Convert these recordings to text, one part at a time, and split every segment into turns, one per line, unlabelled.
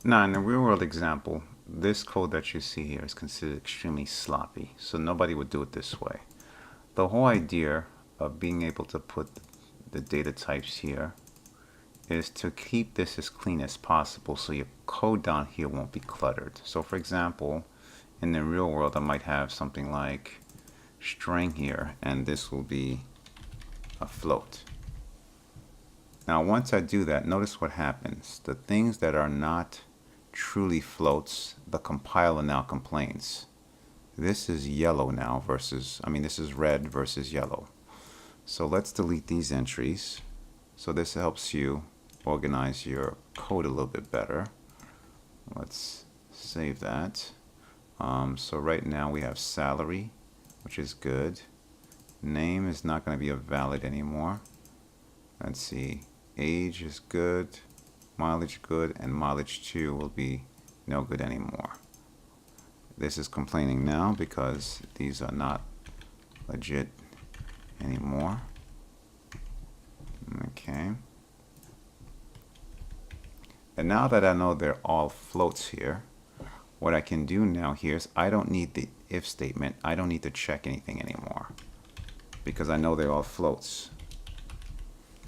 Now, in the real world example, this code that you see here is considered extremely sloppy, so nobody would do it this way. The whole idea of being able to put the data types here is to keep this as clean as possible so your code down here won't be cluttered. So for example, in the real world I might have something like string here, and this will be a float. Now once I do that, notice what happens. The things that are not truly floats, the compiler now complains. This is yellow now versus, this is red versus yellow. So let's delete these entries. So this helps you organize your code a little bit better. Let's save that. So right now we have salary, which is good. Name is not going to be a valid anymore. Let's see. Age is good. Mileage good, and mileage 2 will be no good anymore. This is complaining now because these are not legit anymore. Okay. And now that I know they're all floats here, what I can do now here is I don't need the if statement. I don't need to check anything anymore because I know they're all floats.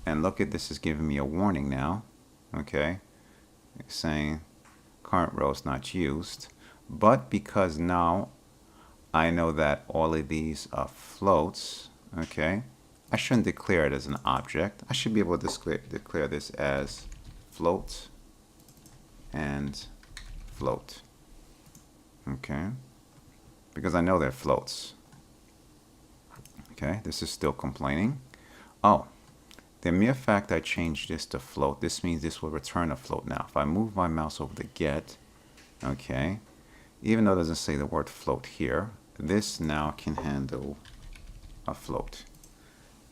And look at this, is giving me a warning now. Okay, it's saying current row is not used, but because now I know that all of these are floats, okay, I shouldn't declare it as an object. I should be able to declare this as float and float, okay, because I know they're floats. Okay, this is still complaining. Oh, the mere fact I changed this to float, this means this will return a float now. If I move my mouse over to get, okay, even though it doesn't say the word float here, this now can handle a float.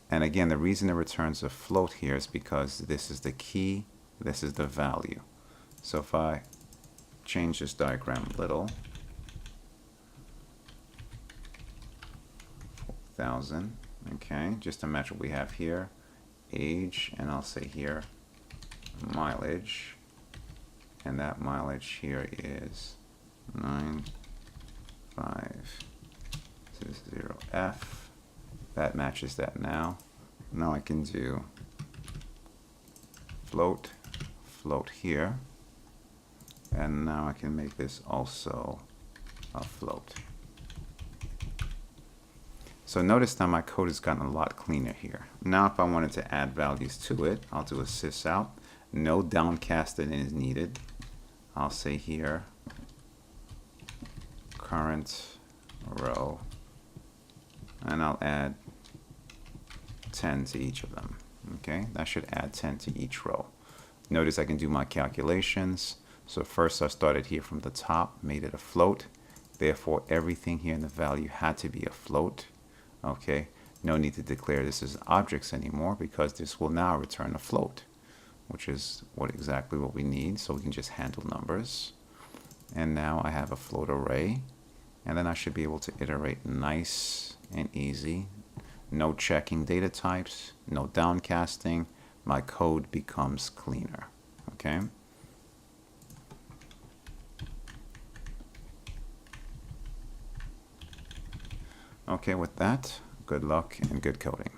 And again, the reason it returns a float here is because this is the key, this is the value. So if I change this diagram a little, 4,000, okay, just to match what we have here. Age, and I'll say here mileage, and that mileage here is 9520F. That matches that now. Now I can do float here, and now I can make this also a float. So notice now my code has gotten a lot cleaner here. Now if I wanted to add values to it, I'll do a sysout. No downcasting is needed. I'll say here current row, and I'll add 10 to each of them. Okay, that should add 10 to each row. Notice I can do my calculations. So first I started here from the top, made it a float. Therefore everything here in the value had to be a float. Okay, no need to declare this as objects anymore because this will now return a float, which is exactly what we need. So we can just handle numbers. And now I have a float array, and then I should be able to iterate nice and easy. No checking data types, no downcasting. My code becomes cleaner. Okay. Okay, with that, good luck and good coding.